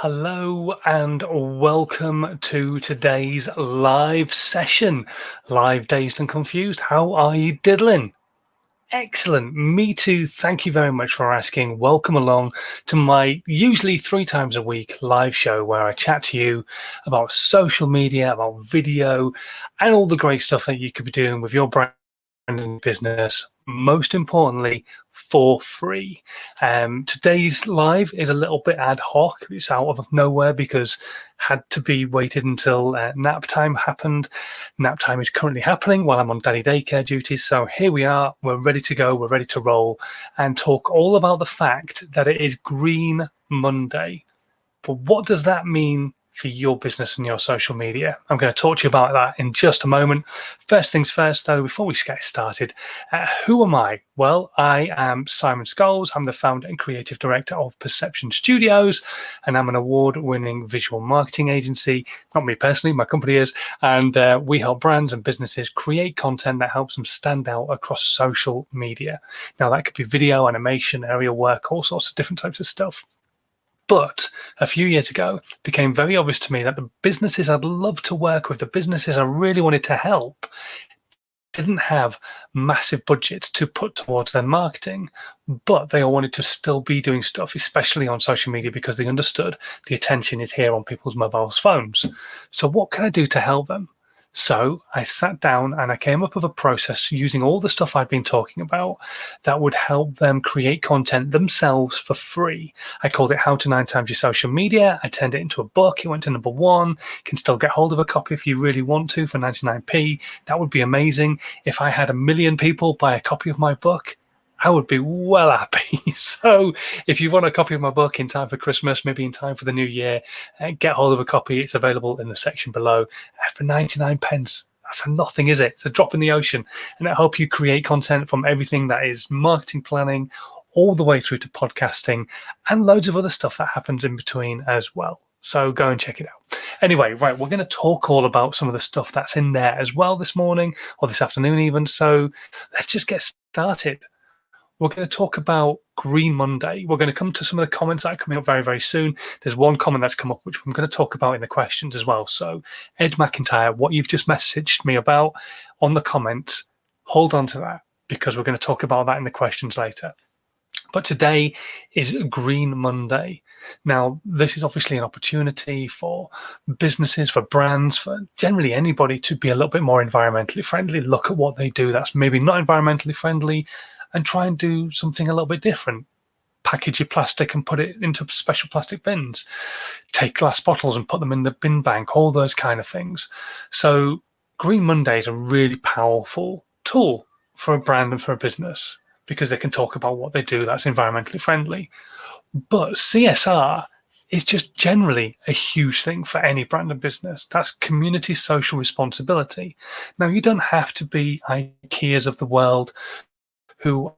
Hello and welcome to today's live session. Live, dazed and confused. How are you diddling? Excellent. Me too. Thank you very much for asking. Welcome along to my usually 3 times a week live show where I chat to you about social media, about video, and all the great stuff that you could be doing with your brand and business, most importantly, for free. Today's live is a little bit ad hoc. It's out of nowhere because had to be waited until nap time happened. Nap time is currently happening while I'm on daddy daycare duties. So here we are. We're ready to go. We're ready to roll and talk all about the fact that it is Green Monday. But what does that mean for your business and your social media? I'm going to talk to you about that in just a moment. First things first, though, before we get started, who am I? Well, I am Simon Scholes. I'm the founder and creative director of Perception Studios, and I'm an award-winning visual marketing agency. Not me personally, my company is, and we help brands and businesses create content that helps them stand out across social media. Now, that could be video, animation, aerial work, all sorts of different types of stuff. But a few years ago, it became very obvious to me that the businesses I'd love to work with, the businesses I really wanted to help, didn't have massive budgets to put towards their marketing, but they all wanted to still be doing stuff, especially on social media, because they understood the attention is here on people's mobile phones. So what can I do to help them? So I sat down and I came up with a process using all the stuff I'd been talking about that would help them create content themselves for free. I called it How to 9 Times Your Social Media. I turned it into a book. It went to #1. You can still get hold of a copy if you really want to for 99p. That would be amazing. If I had 1 million people buy a copy of my book, I would be well happy. So if you want a copy of my book in time for Christmas, maybe in time for the new year, get hold of a copy. It's available in the section below for 99 pence. That's nothing, is it? It's a drop in the ocean. And it'll help you create content from everything that is marketing planning all the way through to podcasting and loads of other stuff that happens in between as well. So go and check it out. Anyway, right, we're going to talk all about some of the stuff that's in there as well this morning or this afternoon even. So let's just get started. We're going to talk about Green Monday. We're going to come to some of the comments that are coming up very, very soon. There's one comment that's come up, which I'm going to talk about in the questions as well. So Ed McIntyre, what you've just messaged me about on the comments, hold on to that because we're going to talk about that in the questions later. But today is Green Monday. Now, this is obviously an opportunity for businesses, for brands, for generally anybody to be a little bit more environmentally friendly. Look at what they do that's maybe not environmentally friendly and try and do something a little bit different. Package your plastic and put it into special plastic bins. Take glass bottles and put them in the bin bank, all those kind of things. So Green Monday is a really powerful tool for a brand and for a business because they can talk about what they do that's environmentally friendly. But CSR is just generally a huge thing for any brand and business. That's community social responsibility. Now, you don't have to be IKEAs of the world who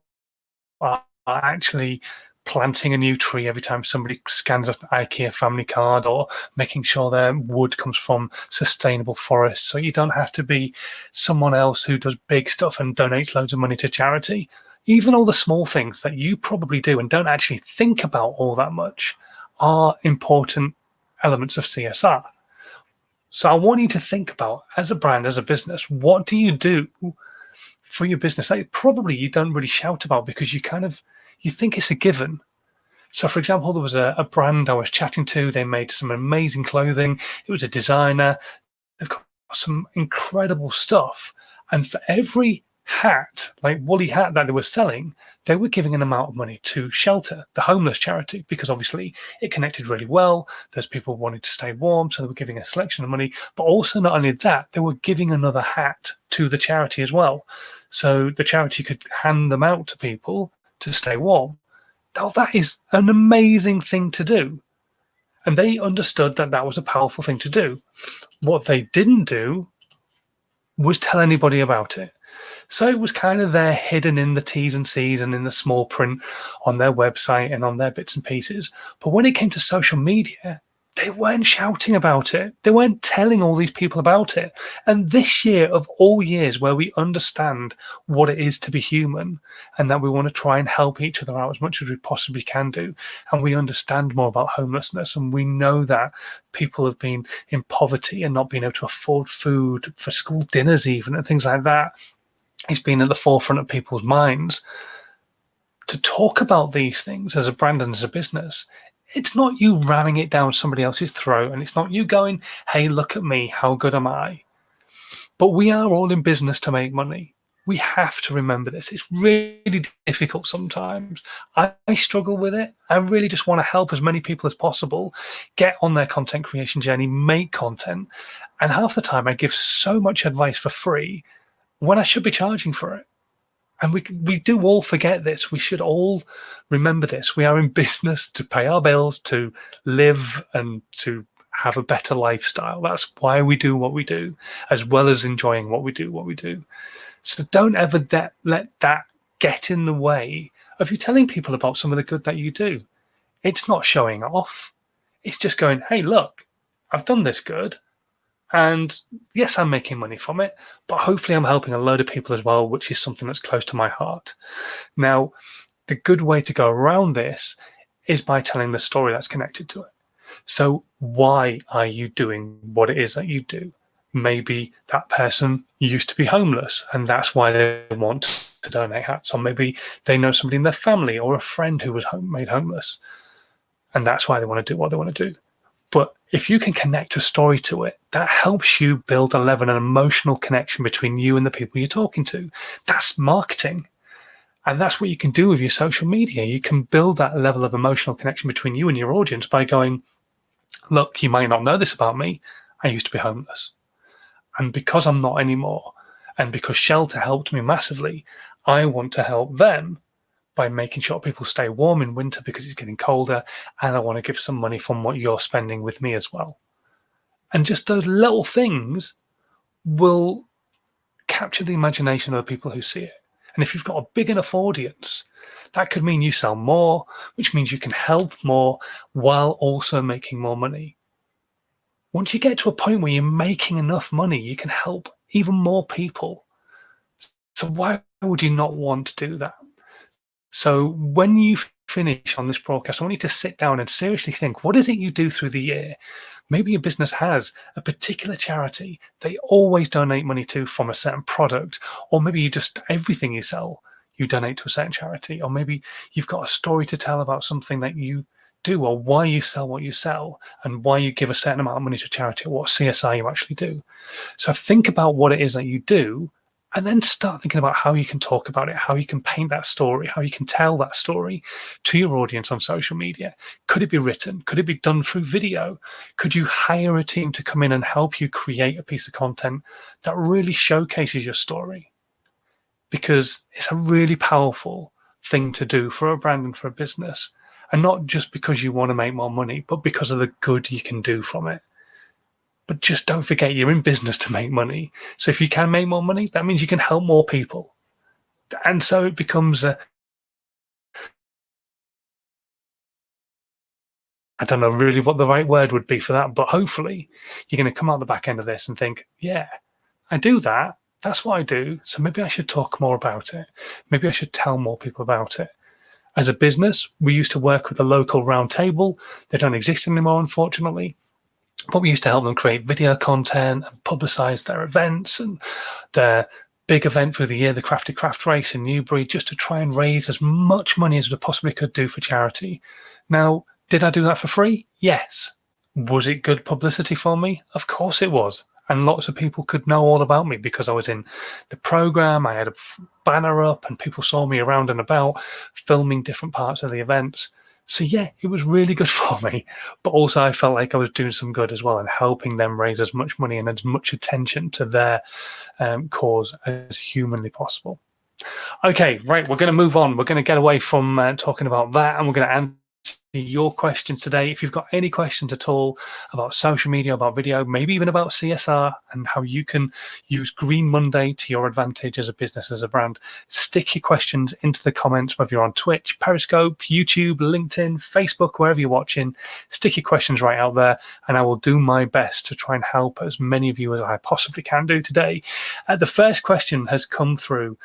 are actually planting a new tree every time somebody scans an IKEA family card or making sure their wood comes from sustainable forests. So you don't have to be someone else who does big stuff and donates loads of money to charity. Even all the small things that you probably do and don't actually think about all that much are important elements of CSR. So I want you to think about, as a brand, as a business, what do you do for your business that probably you don't really shout about because you think it's a given? So, for example, there was a brand I was chatting to. They made some amazing clothing. It was a designer. They've got some incredible stuff. And for every hat, like woolly hat that they were selling, they were giving an amount of money to Shelter, the homeless charity, because obviously it connected really well. There's people wanting to stay warm, so they were giving a selection of money. But also, not only that, they were giving another hat to the charity as well. So the charity could hand them out to people to stay warm. Now, that is an amazing thing to do. And they understood that that was a powerful thing to do. What they didn't do was tell anybody about it. So it was kind of there hidden in the T's and C's and in the small print on their website and on their bits and pieces. But when it came to social media, they weren't shouting about it. They weren't telling all these people about it. And this year, of all years, where we understand what it is to be human and that we want to try and help each other out as much as we possibly can do, and we understand more about homelessness, and we know that people have been in poverty and not being able to afford food for school dinners even, and things like that, it's been at the forefront of people's minds. To talk about these things as a brand and as a business, it's not you ramming it down somebody else's throat, and it's not you going, hey, look at me, how good am I? But we are all in business to make money. We have to remember this. It's really difficult sometimes. I struggle with it. I really just want to help as many people as possible get on their content creation journey, make content. And half the time I give so much advice for free when I should be charging for it. And we do all forget this. We should all remember this. We are in business to pay our bills, to live, and to have a better lifestyle. That's why we do what we do, as well as enjoying what we do. So don't ever let that get in the way of you telling people about some of the good that you do. It's not showing off. It's just going, hey, look, I've done this good. And yes, I'm making money from it, but hopefully I'm helping a load of people as well, which is something that's close to my heart. Now, the good way to go around this is by telling the story that's connected to it. So why are you doing what it is that you do? Maybe that person used to be homeless and that's why they want to donate hats. Or maybe they know somebody in their family or a friend who was made homeless, and that's why they want to do what they want to do. But if you can connect a story to it, that helps you build a level of emotional connection between you and the people you're talking to. That's marketing. And that's what you can do with your social media. You can build that level of emotional connection between you and your audience by going, look, you might not know this about me. I used to be homeless. And because I'm not anymore, and because shelter helped me massively, I want to help them by making sure people stay warm in winter because it's getting colder, and I want to give some money from what you're spending with me as well. And just those little things will capture the imagination of the people who see it. And if you've got a big enough audience, that could mean you sell more, which means you can help more while also making more money. Once you get to a point where you're making enough money, you can help even more people. So why would you not want to do that? So when you finish on this broadcast, I want you to sit down and seriously think, what is it you do through the year? Maybe your business has a particular charity they always donate money to from a certain product, or maybe you just, everything you sell, you donate to a certain charity, or maybe you've got a story to tell about something that you do, or why you sell what you sell, and why you give a certain amount of money to charity, or what CSR you actually do. So think about what it is that you do, and then start thinking about how you can talk about it, how you can paint that story, how you can tell that story to your audience on social media. Could it be written? Could it be done through video? Could you hire a team to come in and help you create a piece of content that really showcases your story? Because it's a really powerful thing to do for a brand and for a business. And not just because you want to make more money, but because of the good you can do from it. But just don't forget, you're in business to make money. So if you can make more money, that means you can help more people. And so it becomes I don't know really what the right word would be for that, but hopefully you're going to come out the back end of this and think, yeah, I do that. That's what I do. So maybe I should talk more about it. Maybe I should tell more people about it. As a business, we used to work with a local round table. They don't exist anymore, unfortunately. But we used to help them create video content and publicize their events and their big event through the year, the Crafty Craft Race in Newbury, just to try and raise as much money as we possibly could do for charity. Now, did I do that for free? Yes. Was it good publicity for me? Of course it was. And lots of people could know all about me because I was in the program. I had a banner up and people saw me around and about filming different parts of the events. So yeah, it was really good for me, but also I felt like I was doing some good as well and helping them raise as much money and as much attention to their cause as humanly possible. Okay, right, we're going to move on. We're going to get away from talking about that, and we're going to your questions today. If you've got any questions at all about social media, about video, maybe even about CSR and how you can use Green Monday to your advantage as a business, as a brand, stick your questions into the comments, whether you're on Twitch, Periscope, YouTube, LinkedIn, Facebook, wherever you're watching. Stick your questions right out there, and I will do my best to try and help as many of you as I possibly can do today. The first question has come through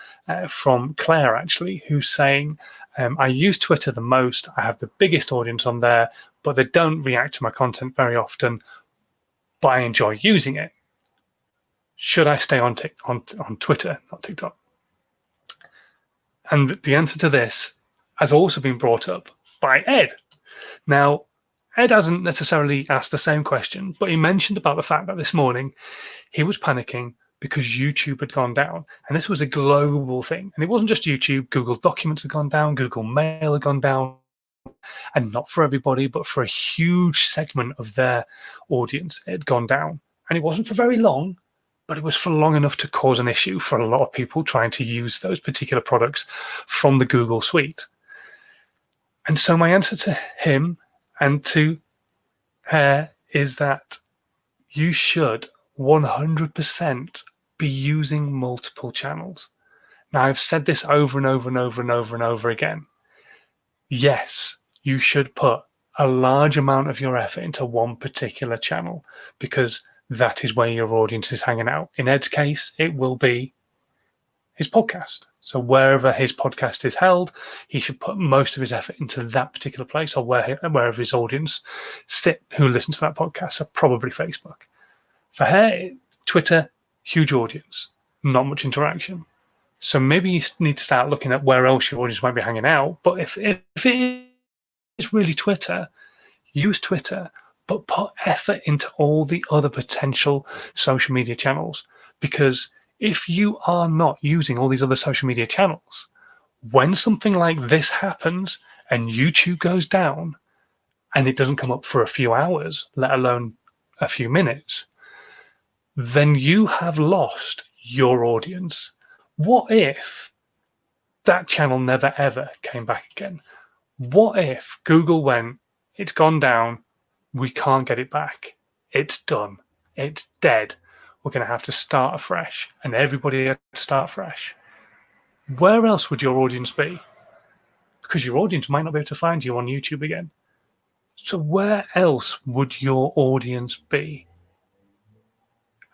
from Claire, actually, who's saying, I use Twitter the most. I have the biggest audience on there, but they don't react to my content very often, but I enjoy using it. Should I stay on Twitter, not TikTok? And the answer to this has also been brought up by Ed. Now, Ed hasn't necessarily asked the same question, but he mentioned about the fact that this morning he was panicking because YouTube had gone down. And this was a global thing. And it wasn't just YouTube. Google Documents had gone down. Google Mail had gone down. And not for everybody, but for a huge segment of their audience, it had gone down. And it wasn't for very long, but it was for long enough to cause an issue for a lot of people trying to use those particular products from the Google suite. And so my answer to him and to her is that you should 100% be using multiple channels. Now, I've said this over and over and over and over and over again. Yes, you should put a large amount of your effort into one particular channel because that is where your audience is hanging out. In Ed's case, it will be his podcast. So wherever his podcast is held, he should put most of his effort into that particular place, or wherever his audience sit who listen to that podcast, so probably Facebook. For her, Twitter, huge audience, not much interaction. So maybe you need to start looking at where else your audience might be hanging out. But if it is really Twitter, use Twitter, but put effort into all the other potential social media channels. Because if you are not using all these other social media channels, when something like this happens and YouTube goes down and it doesn't come up for a few hours, let alone a few minutes, then you have lost your audience. What if that channel never ever came back again? What if Google went, it's gone down, we can't get it back, it's done, it's dead, we're going to have to start afresh, and everybody had to start fresh? Where else would your audience be? Because your audience might not be able to find you on YouTube again. So where else would your audience be?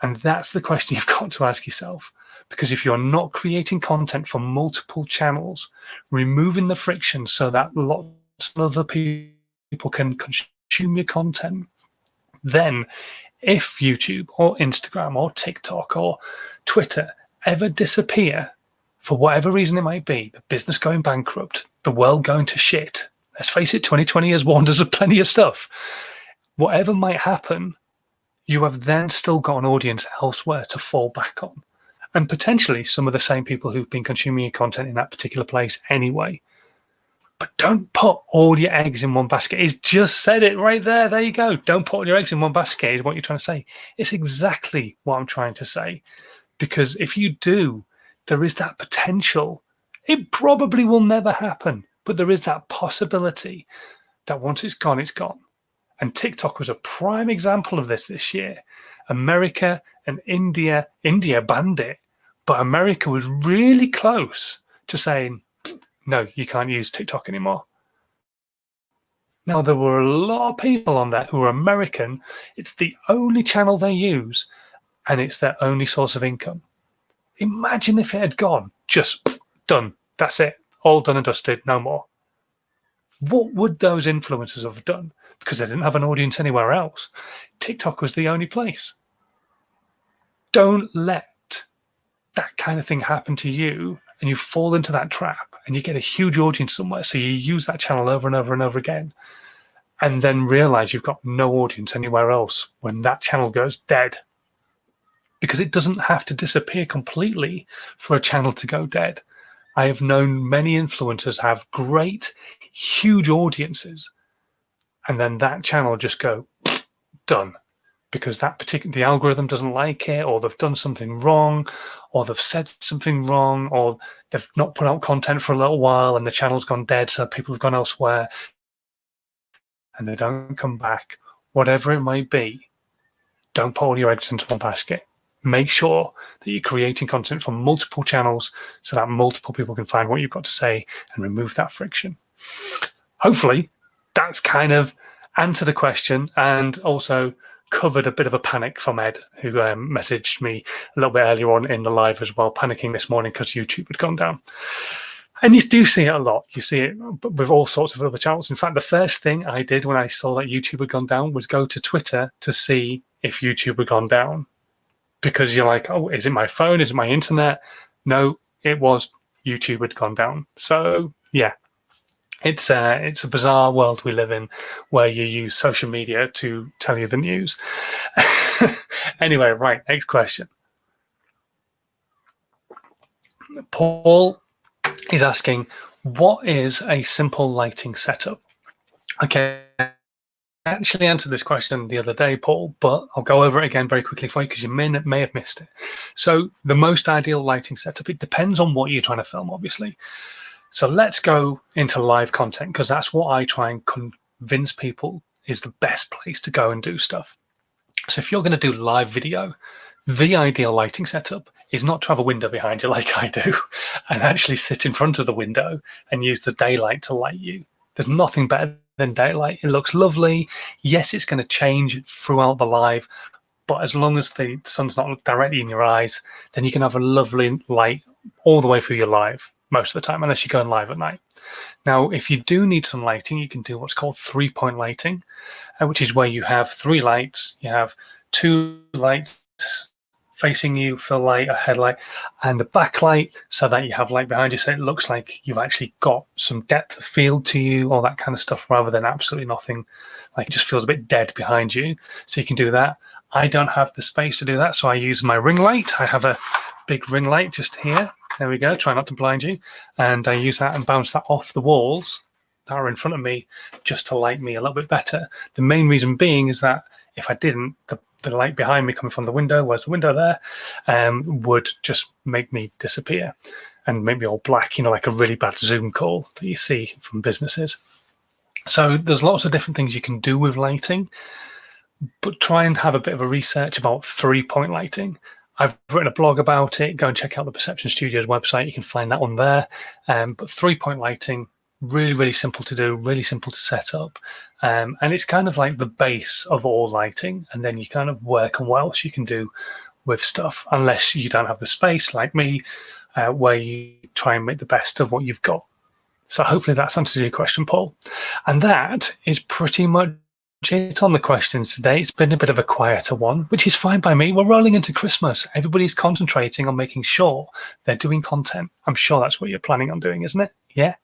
And that's the question you've got to ask yourself. Because if you're not creating content for multiple channels, removing the friction so that lots of other people can consume your content, then if YouTube or Instagram or TikTok or Twitter ever disappear, for whatever reason it might be, the business going bankrupt, the world going to shit, let's face it, 2020 has warned us of plenty of stuff. Whatever might happen, you have then still got an audience elsewhere to fall back on. And potentially some of the same people who've been consuming your content in that particular place anyway. But don't put all your eggs in one basket. He's just said it right there. There you go. Don't put all your eggs in one basket is what you're trying to say. It's exactly what I'm trying to say. Because if you do, there is that potential. It probably will never happen, but there is that possibility that once it's gone, it's gone. And TikTok was a prime example of this year. America and India banned it, but America was really close to saying, no, you can't use TikTok anymore. Now, there were a lot of people on there who are American. It's the only channel they use, and it's their only source of income. Imagine if it had gone, just done. That's it. All done and dusted, no more. What would those influencers have done? Because they didn't have an audience anywhere else. TikTok was the only place. Don't let that kind of thing happen to you and you fall into that trap and you get a huge audience somewhere. So you use that channel over and over and over again and then realize you've got no audience anywhere else when that channel goes dead. Because it doesn't have to disappear completely for a channel to go dead. I have known many influencers have great, huge audiences, and then that channel just go done because the algorithm doesn't like it, or they've done something wrong, or they've said something wrong, or they've not put out content for a little while and the channel's gone dead, so people have gone elsewhere. and they don't come back, whatever it might be, don't put all your eggs into one basket. Make sure that you're creating content from multiple channels so that multiple people can find what you've got to say and remove that friction. Hopefully, that's kind of answered the question and also covered a bit of a panic from Ed, who messaged me a little bit earlier on in the live as well, panicking this morning because YouTube had gone down. And you do see it a lot. You see it with all sorts of other channels. In fact, the first thing I did when I saw that YouTube had gone down was go to Twitter to see if YouTube had gone down. Because you're like, oh, is it my phone? Is it my internet? No, it was YouTube had gone down. So, yeah, it's a bizarre world we live in where you use social media to tell you the news. Anyway, right, next question. Paul is asking, what is a simple lighting setup? Okay, I actually answered this question the other day, Paul, but I'll go over it again very quickly for you because you may have missed it. So the most ideal lighting setup, it depends on what you're trying to film, obviously. So let's go into live content because that's what I try and convince people is the best place to go and do stuff. So if you're going to do live video, the ideal lighting setup is not to have a window behind you like I do and actually sit in front of the window and use the daylight to light you. There's nothing better than daylight. It looks lovely. Yes, it's going to change throughout the live, but as long as the sun's not directly in your eyes, then you can have a lovely light all the way through your live most of the time, unless you're going live at night. Now, if you do need some lighting, you can do what's called 3-point lighting, which is where you have 3 lights. You have 2 lights facing you for light, a headlight, and a backlight, so that you have light behind you, so it looks like you've actually got some depth of field to you, all that kind of stuff, rather than absolutely nothing, like it just feels a bit dead behind you. So you can do that. I don't have the space to do that, so I use my ring light. I have a big ring light just here. There we go. Try not to blind you. And I use that and bounce that off the walls that are in front of me just to light me a little bit better. The main reason being is that if I didn't, the light behind me coming from the window, where's the window there, would just make me disappear and make me all black, you know, like a really bad Zoom call that you see from businesses. So there's lots of different things you can do with lighting, but try and have a bit of a research about 3-point lighting. I've written a blog about it. Go and check out the Perception Studios website. You can find that on there. But 3-point lighting, really, really simple to do, really simple to set up. And it's kind of like the base of all lighting. And then you kind of work on what else you can do with stuff, unless you don't have the space like me, where you try and make the best of what you've got. So hopefully that's answered your question, Paul. And that is pretty much it on the questions today. It's been a bit of a quieter one, which is fine by me. We're rolling into Christmas. Everybody's concentrating on making sure they're doing content. I'm sure that's what you're planning on doing, isn't it? Yeah?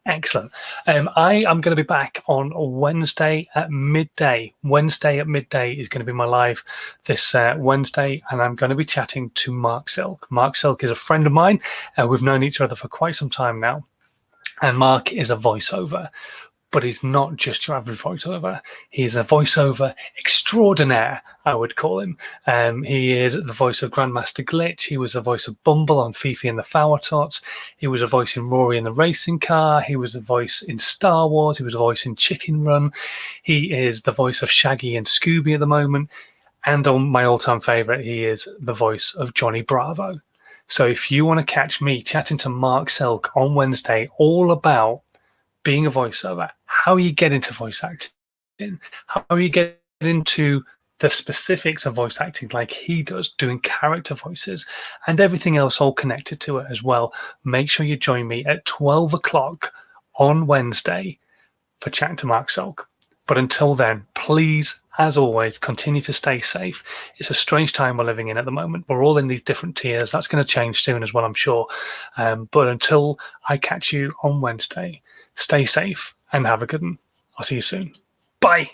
Excellent. I am going to be back on Wednesday at midday. Wednesday at midday is going to be my live this Wednesday, and I'm going to be chatting to Mark Silk. Mark Silk is a friend of mine. We've known each other for quite some time now, and Mark is a voiceover. But he's not just your average voiceover. He's a voiceover extraordinaire, I would call him. He is the voice of Grandmaster Glitch. He was the voice of Bumble on Fifi and the Flower Tots. He was a voice in Rory and the Racing Car. He was a voice in Star Wars. He was a voice in Chicken Run. He is the voice of Shaggy and Scooby at the moment. And on my all-time favorite, he is the voice of Johnny Bravo. So if you want to catch me chatting to Mark Silk on Wednesday all about being a voiceover, how you get into voice acting, how you get into the specifics of voice acting like he does, doing character voices and everything else all connected to it as well. Make sure you join me at 12 o'clock on Wednesday for chatting to Mark Silk. But until then, please, as always, continue to stay safe. It's a strange time we're living in at the moment. We're all in these different tiers. That's going to change soon as well, I'm sure. But until I catch you on Wednesday, stay safe and have a good one. I'll see you soon. Bye.